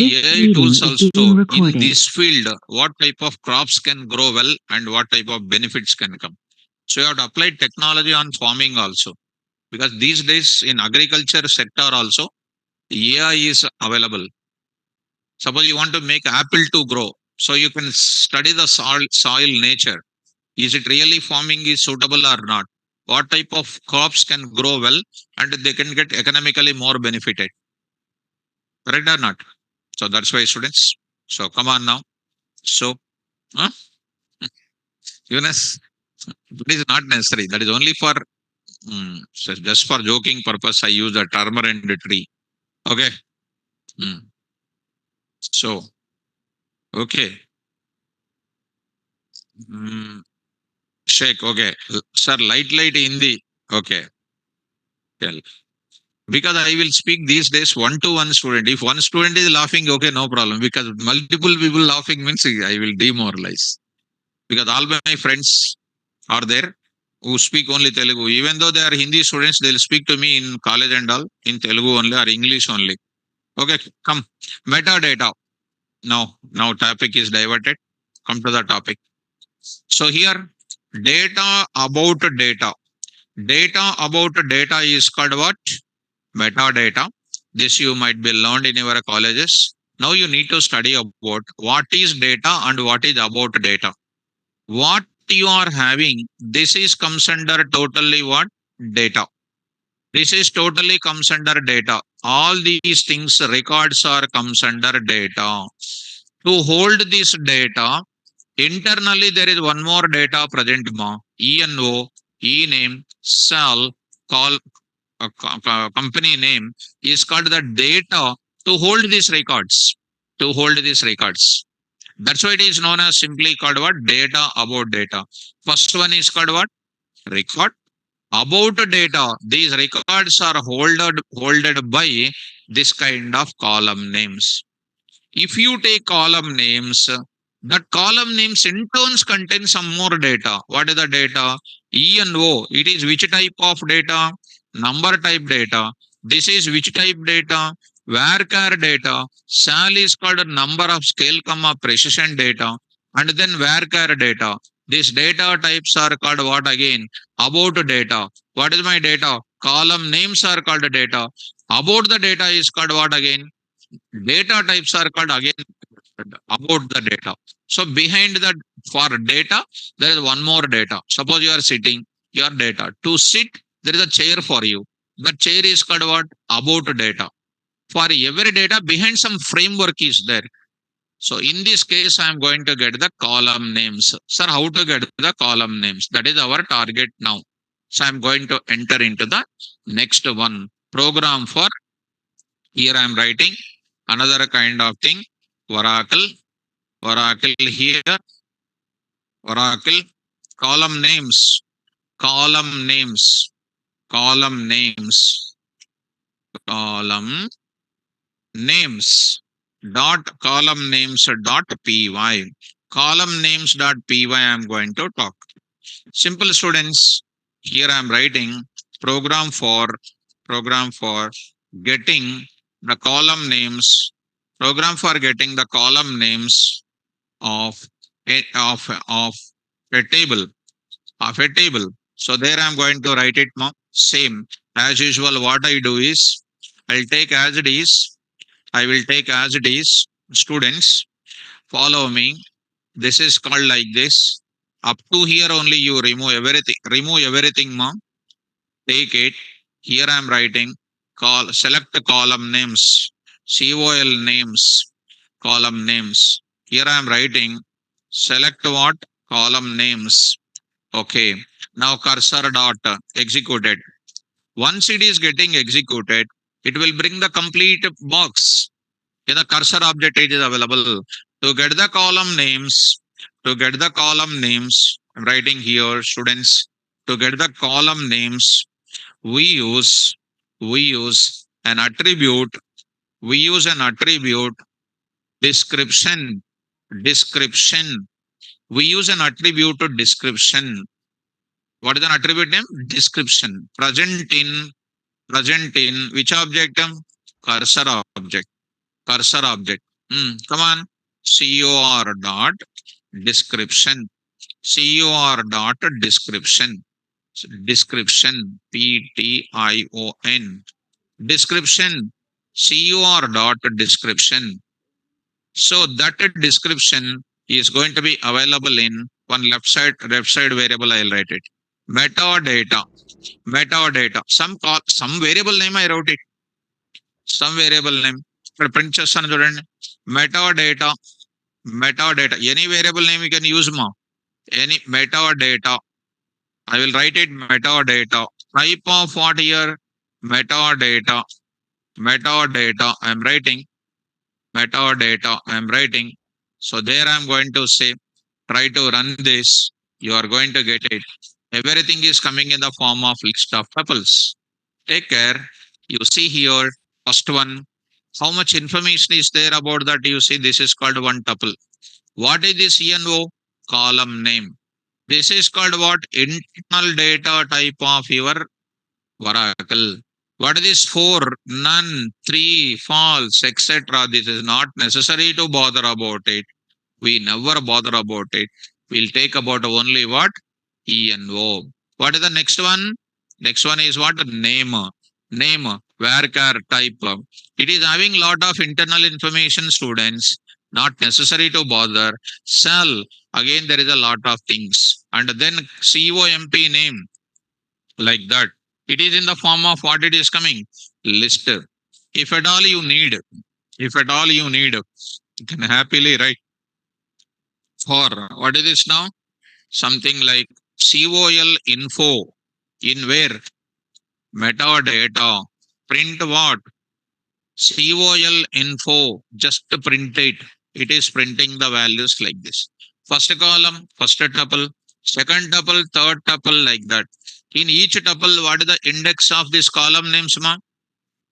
AI tools also in this field, what type of crops can grow well and what type of benefits can come. So you have to apply technology on farming also, because these days in agriculture sector also AI is available. Suppose you want to make apple to grow, so you can study the soil nature. Is it really farming is suitable or not? What type of crops can grow well and they can get economically more benefited? Correct or not? So that's why students. So come on now. So, huh? Eunice, that is not necessary. That is only for so just for joking purpose. I use the tamarind tree. Okay. Mm. So okay. Mm. Shake. Okay. Sir, light Hindi. Okay. Tell. Because I will speak these days one to one student. If one student is laughing, okay, no problem. Because multiple people laughing means I will demoralize. Because all my friends are there who speak only Telugu. Even though they are Hindi students, they'll speak to me in college and all in Telugu only or English only. Okay, come. Metadata. Now topic is diverted. Come to the topic. So here, data about data. Data about data is called what? Metadata. This you might be learned in your colleges. Now you need to study about what is data and what is about data. What you are having, this is comes under totally what? Data. This is totally comes under data. All these things, records are comes under data. To hold this data, internally there is one more data present ma. ENO, E name, cell, call, company name is called the data to hold these records. To hold these records. That's why it is known as simply called what? Data about data. First one is called what? Record about data. These records are holded by this kind of column names. If you take column names, that column names in turns contain some more data. What is the data? E and O. It is which type of data? Number type data. This is which type data? Varchar data. Sal is called number of scale comma precision data. And then varchar data. These data types are called what again? About data. What is my data? Column names are called data. About the data is called what again? Data types are called again about the data. So behind that for data, there is one more data. Suppose you are sitting, your data. To sit, there is a chair for you. That chair is called what? About data. For every data, behind some framework is there. So in this case, I am going to get the column names. Sir, how to get the column names? That is our target now. So I am going to enter into the next one. Program for, here I am writing another kind of thing. Oracle, Oracle here, Oracle, column names, column names, column names, column names, column names dot py, column names dot py. I am going to talk. Simple students, here I am writing program for program for getting the column names, program for getting the column names of of a table, of a table. So there I'm going to write it now. Same as usual. What I do is I'll take as it is. I will take as it is. Students, follow me. This is called like this. Up to here only you remove everything. Remove everything, mom. Take it. Here I'm writing. Select the column names. COL names. Column names. Here I'm writing. Select what? Column names. Okay. Now cursor dot executed. Once it is getting executed, it will bring the complete box. Here the cursor object is available. To get the column names, to get the column names, I'm writing here, students, to get the column names, we use we use an attribute, we use an attribute description, description. We use an attribute to description. What is an attribute name? Description. Present in which object? Cursor object. cursor object. Come on. Cor dot description. Cor dot description. Description. Ption. Description. Cor dot description. So that description is going to be available in one left side variable. I'll write it. Metadata. Metadata. Some variable name I wrote it. Some variable name. ఇక్కడ print చేస్తాను చూడండి. Metadata. Metadata. Any variable name you can use ma. Any metadata. I will write it metadata. Type of what here? Metadata. Metadata. I'm writing. Metadata. I'm writing. So there I'm going to say, try to run this. You are going to get it. Everything is coming in the form of list of tuples. Take care. You see here, first one, how much information is there about that? You see, this is called one tuple. What is this ENO? Column name. This is called what? Internal data type of your Oracle. What is this? 4, none, 3, false, etc. This is not necessary to bother about it. We never bother about it. We'll take about only what? ENO. What is the next one? Next one is what? Name. Name. Varchar type. It is having lot of internal information, students. Not necessary to bother. Cell. Again, there is a lot of things. And then COMP name. Like that. It is in the form of what it is coming? List. If at all you need, if at all you need, you can happily write for what is this now? Something like COL info in where? Metadata. Print what? COL info. Just print it. It is printing the values like this. First column, first tuple, second tuple, third tuple, like that. In each tuple, what is the index of this column names, ma?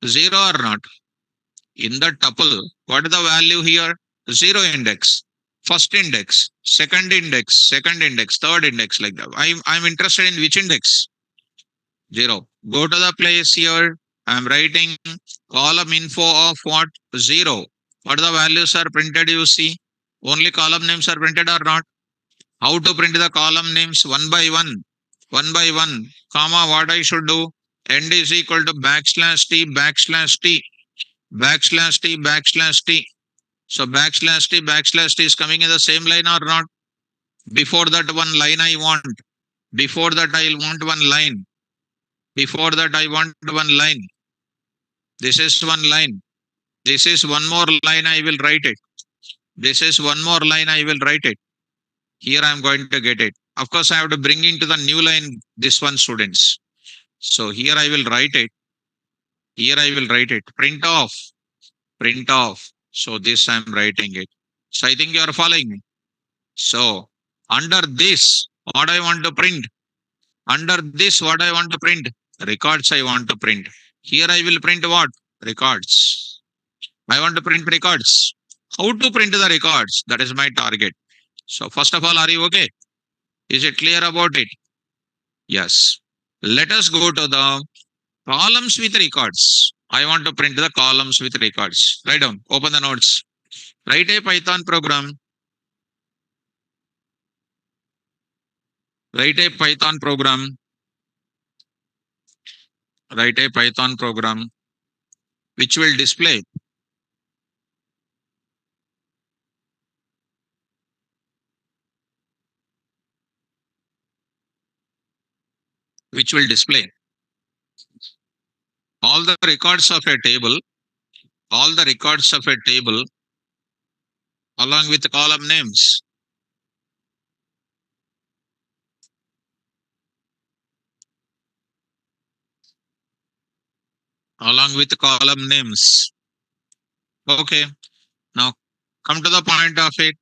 0 or not? In the tuple, what is the value here? 0 index. First index, second index, third index, like that. I'm interested in which index? 0. Go to the place here. I'm writing column info of what? 0. What the values are printed, you see? Only column names are printed or not? How to print the column names? One by one. One by one. Comma, what I should do? End is equal to backslash t, backslash t, backslash t, backslash t. So backslash t is coming in the same line or not? Before that one line I want. Before that I want one line. Before that I want one line. This is one line. This is one more line I will write it. This is one more line I will write it. Here I am going to get it. Of course, I have to bring into the new line this one, students. So here I will write it. Here I will write it. Print off. Print off. So this I am writing it. So I think you are following me. So under this, what I want to print? Under this, what I want to print? Records I want to print. Here I will print what? Records. I want to print records. How to print the records? That is my target. So first of all, are you okay? Is it clear about it? Yes. Let us go to the columns with records. I want to print the columns with records. Write down. Open the notes. Write a Python program. Write a Python program. Write a Python program which will display all the records of a table, all the records of a table along with the column names. Along with the column names. Okay. Now come to the point of it.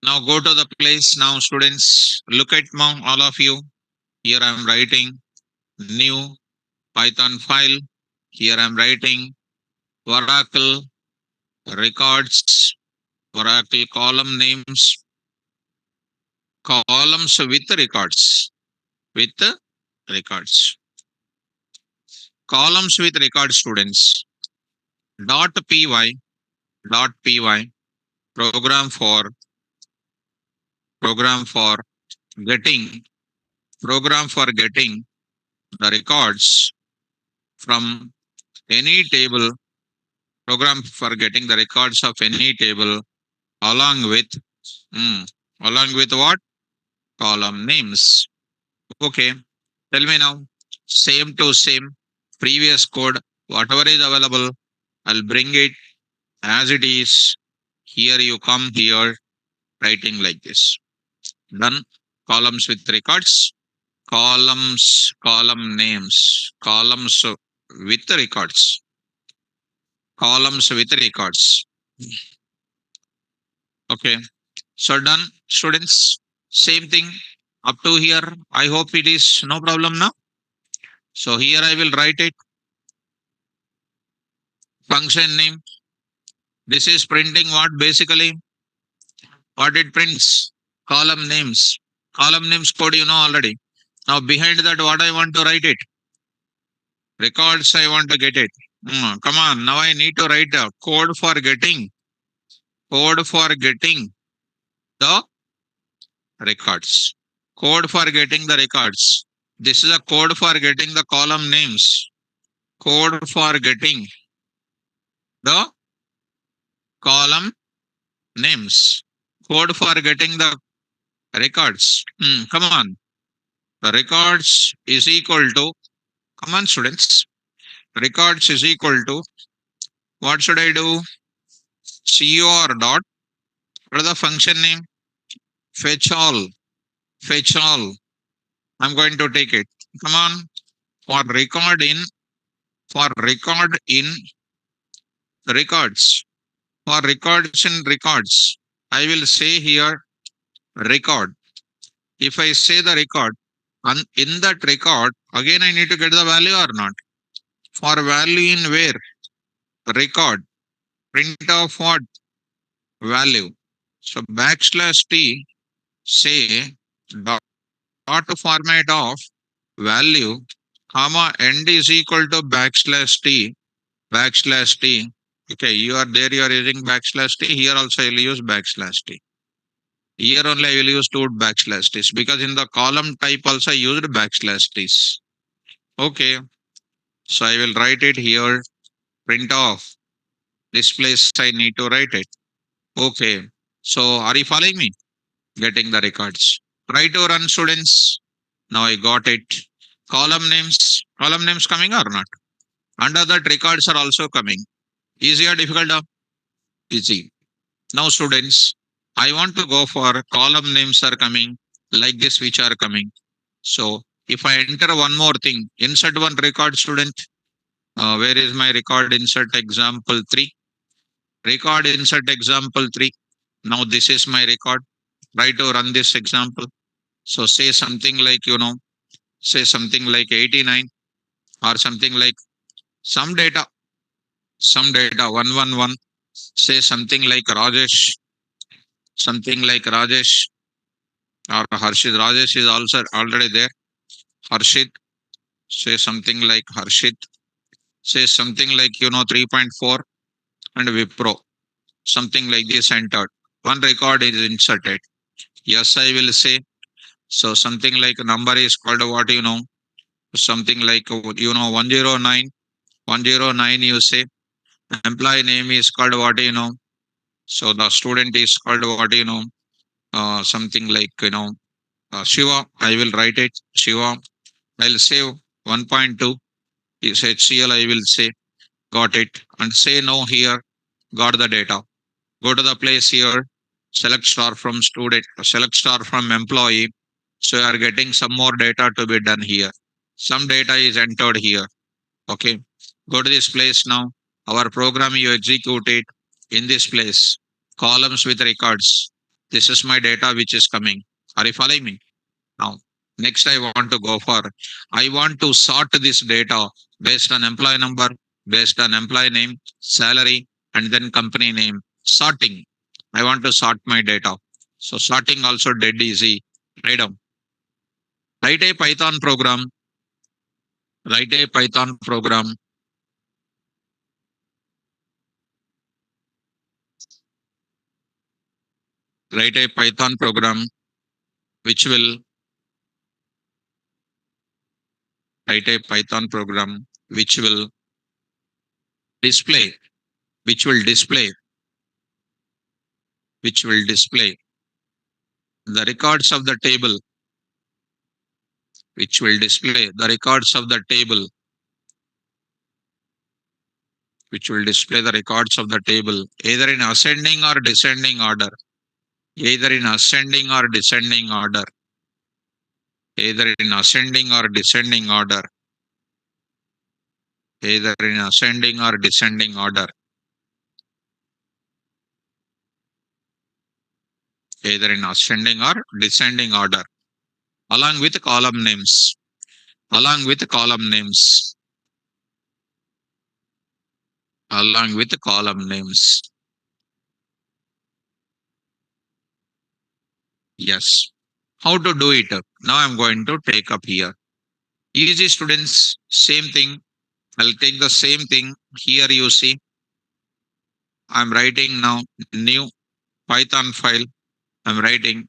Now go to the place. Now students, look at now all of you. Here I am writing new Python file. Here I am writing Oracle records, Oracle column names, columns with records, columns with records, students. dot py program for program for getting getting the records from any table, program for getting the records of any table along with hmm, along with what? Column names. Okay, tell me now. Same to same, previous code, whatever is available, I'll bring it as it is. Here you come here, writing like this. Done. Columns with records, column names, with records, columns with records. Okay. So done, students. Same thing up to here. I hope it is no problem now. So here I will write it. Function name. This is printing what basically? What it prints? Column names. Column names code you know already. Now behind that what I want to write it? Records I want to get it. Come on. Now I need to write a code for getting the records. Code for getting the records. This is a code for getting the column names. Code for getting the column names. Code for getting the records. Come on. The records is equal to, come on, students. Records is equal to, what should I do? Cor dot, what is the function name? Fetch all. Fetch all. I'm going to take it. Come on. For record in records. For records in records. I will say here record. If I say the record, in that record, again I need to get the value or not. For value in where? Record. Print of what? Value. So backslash t say dot format of value, comma end is equal to backslash t. Okay, you are there, you are using backslash t. Here also I will use backslash t. Here only I will use two backslash t's because in the column type also I used backslash t's. Okay, so I will write it here. Print off. This place I need to write it. Okay, so are you following me? Getting the records. Try to run, students. Now I got it. Column names coming or not? Under that records are also coming. Easy or difficult? Easy. Now students, I want to go for column names are coming like this which are coming. So if I enter one more thing, insert one record, student. Where is my record? Insert example 3. Record insert example 3. Now this is my record. Try to run this example. So say something like, say something like 89 or something like some data, 111. Say something like Rajesh, something like Rajesh or Harshit. Rajesh is also already there. Harshit, say something like Harshit. Say something like, 3.4 and Wipro. Something like this entered. One record is inserted. Yes, I will say. So something like a number is called what something like 109. 109 you say. Employee name is called what So the student is called what something like Shiva. I will write it. Shiva. I'll say 1.2 is HCL. I will say got it and say no here. Got the data. Go to the place here. Select star from student. Select star from employee. So you are getting some more data to be done here. Some data is entered here. Okay. Go to this place now. Our program you execute it in this place. Columns with records. This is my data which is coming. Are you following me? Now, next I want to go for, I want to sort this data based on employee number, based on employee name, salary, and then company name. Sorting. I want to sort my data. So sorting also dead easy. Write down. Write a Python program. Write a Python program. Write a Python program which will write a Python program display, which will display, which will display the records of the table, which will display the records of the table, which will display the records of the table, either in ascending or descending order, either in ascending or descending order, either in ascending or descending order, either in ascending or descending order, either in ascending or descending order, along with column names, along with column names, along with column names. Yes. How to do it? Now I'm going to take up here. Easy students, same thing. I'll take the same thing. Here you see, I'm writing now new Python file. I'm writing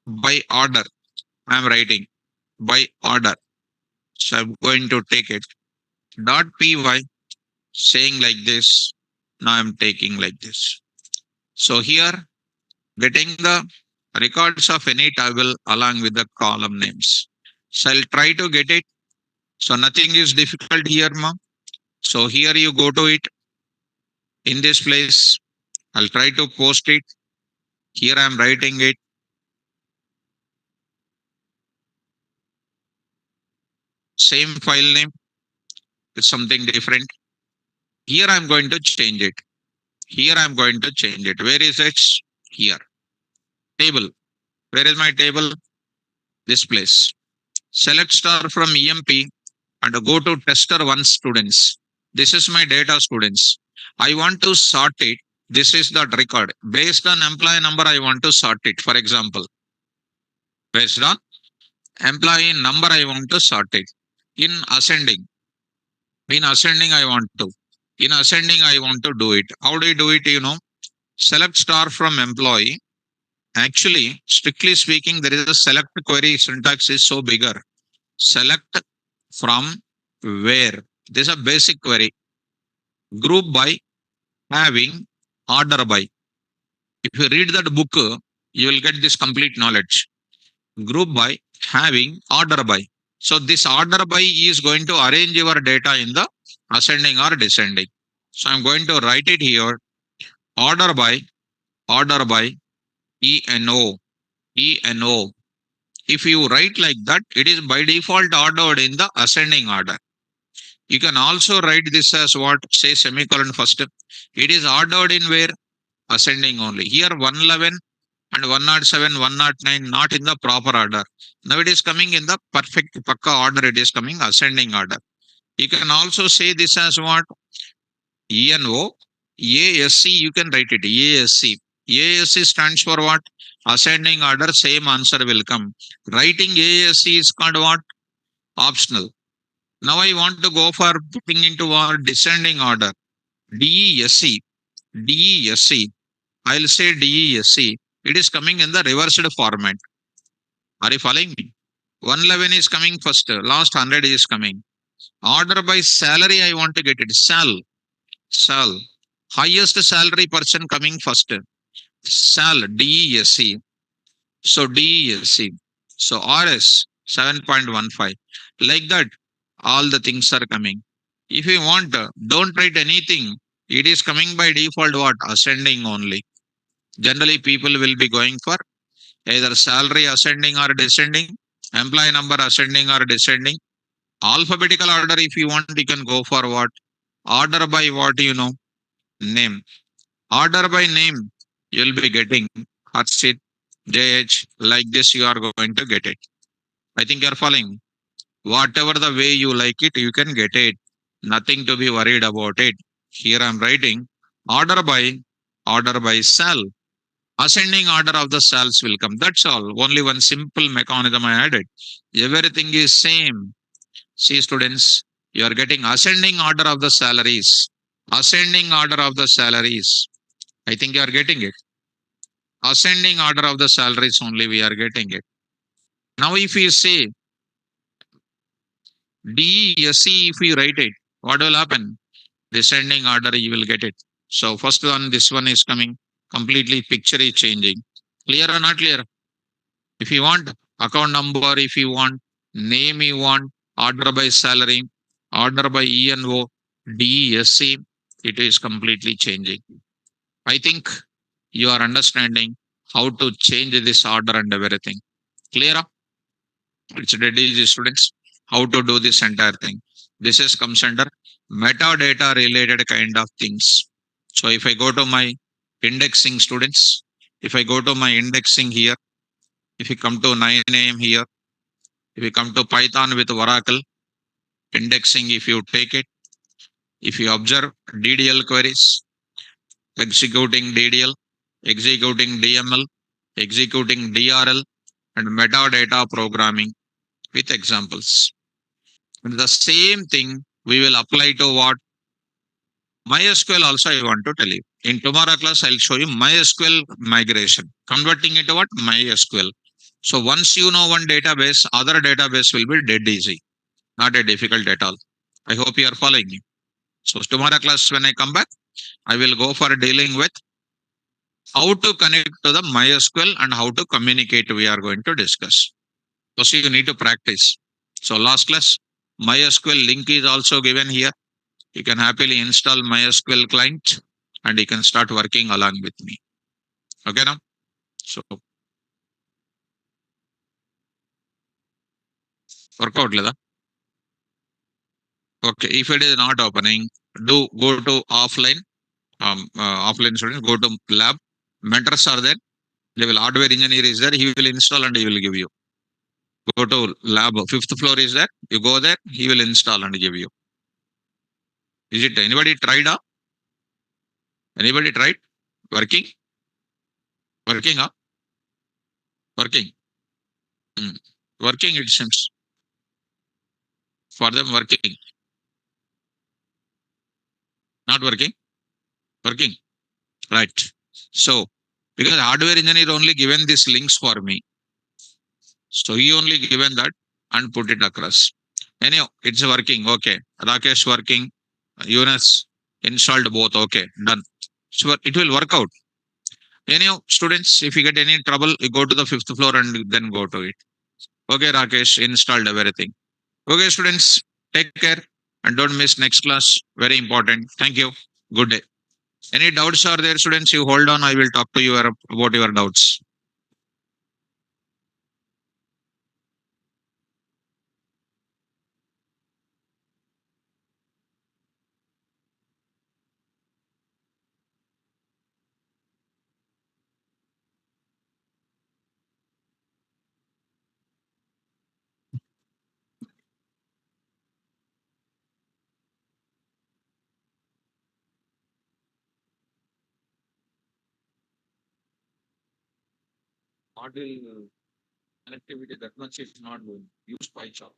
by order. I'm writing by order. So I'm going to take it. Dot py saying like this. Now I'm taking like this. So here getting the records of any table along with the column names. So I'll try to get it. So nothing is difficult here, ma'am. So here you go to it in this place. I'll try to post it. Here I'm writing it. Same file name with something different. Here I'm going to change it. Here I'm going to change it. Where is it? Here. Table. Where is my table? This place. Select star from EMP and go to tester one students. This is my data students. I want to sort it. This is the record. Based on employee number, I want to sort it. For example, based on employee number, I want to sort it. In ascending. In ascending, I want to. In ascending, I want to do it. How do you do it? Select star from employee. Actually, strictly speaking, there is a select query syntax is so bigger. Select from where. This is a basic query. Group by having order by. If you read that book, you will get this complete knowledge. Group by having order by. So this order by is going to arrange your data in the ascending or descending. So I'm going to write it here. Order by ENO. ENO. If you write like that, it is by default ordered in the ascending order. You can also write this as what? Say semicolon first. It is ordered in where? Ascending only. Here 111 and 107, 109 not in the proper order. Now it is coming in the perfect pakka order. It is coming ascending order. You can also say this as what? ENO. ASC, you can write it. ASC. ASC stands for what? Ascending order, same answer will come. Writing ASC is called what? Optional. Now I want to go for putting into our descending order. DESC. DESC. I'll say DESC. It is coming in the reversed format. Are you following me? 111 is coming first. Last 100 is coming. Order by salary, I want to get it. Sal. Highest salary person coming first. Sal. DESC. So DESC. So RS 7.15. Like that, all the things are coming. If you want, don't write anything. It is coming by default what? Ascending only. Generally, people will be going for either salary ascending or descending, employee number ascending or descending. Alphabetical order, if you want, you can go for what? Order by what? Name. Order by name, you'll be getting Harshit, JH, like this, you are going to get it. I think you're following. Whatever the way you like it, you can get it. Nothing to be worried about it. Here I'm writing order by cell. Ascending order of the cells will come. That's all. Only one simple mechanism I added. Everything is same. See students, you are getting ascending order of the salaries. Ascending order of the salaries. I think you are getting it. ascending order of the salaries only we are getting it. Now, if you say D, S, C, if you write it, what will happen? Descending order, you will get it. So, first one, this one is coming. Completely picture is changing. Clear or not clear? If you want account number, if you want name, you want order by salary, order by ENO, DESC, it is completely changing. I think you are understanding how to change this order and everything. Clear? It's dead easy, students. How to do this entire thing. This is comes under metadata related kind of things. So if I go to my indexing students, if I go to my indexing here, if you come to 9am here, if you come to Python with Oracle indexing, if you take it, if you observe DDL queries, executing DDL, executing DML, executing DRL, and metadata programming with examples. And the same thing we will apply to what? MySQL also I want to tell you. In tomorrow class, I'll show you MySQL migration, converting into what? MySQL. So once you know one database, other database will be dead easy, not a difficult at all. I hope you are following me. So tomorrow class, when I come back, I will go for dealing with how to connect to the MySQL and how to communicate. We are going to discuss. So you need to practice. So last class, MySQL link is also given here. You can happily install MySQL client and you can start working along with me. Okay now? So work out leda. Okay, if it is not opening, do go to offline. Offline students go to lab. Mentors are there. Level hardware engineer is there. He will install and he will give you. Go to lab. Fifth floor is there. You go there. He will install and give you. Is it anybody tried? Anybody tried? Working? Working? Working. Mm. Working, it seems. For them, working. Not working. Working. Right. So, because hardware engineer only given these links for me. So, he only given that and put it across. Anyhow, it's working. Okay. Rakesh working. Yunus installed both. Okay. Done. So, it will work out. Anyhow, students, if you get any trouble, you go to the fifth floor and then go to it. Okay, Rakesh installed everything. Okay, students, take care and don't miss next class. Very important. Thank you. Good day. Any doubts are there, students? You hold on. I will talk to you about your doubts. Model connectivity that much is not doing. Use PyCharm.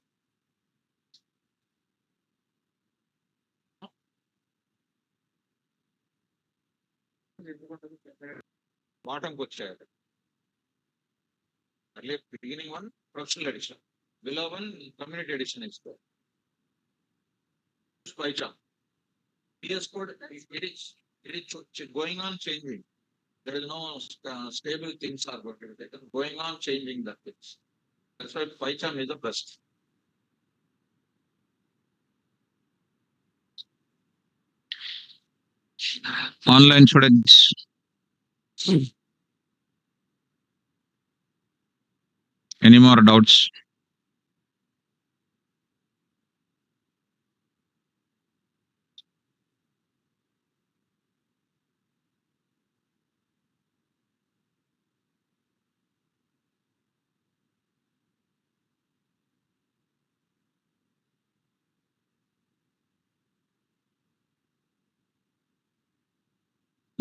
Bottom వచ్చారు. Earlier beginning one professional edition. Below one community edition is there. Use PyCharm. PS code it is going on changing. There is no stable things are going on changing the things. That's why PyCharm is the best. Online students. Any more doubts?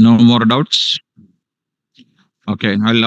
No more doubts? Okay, I'll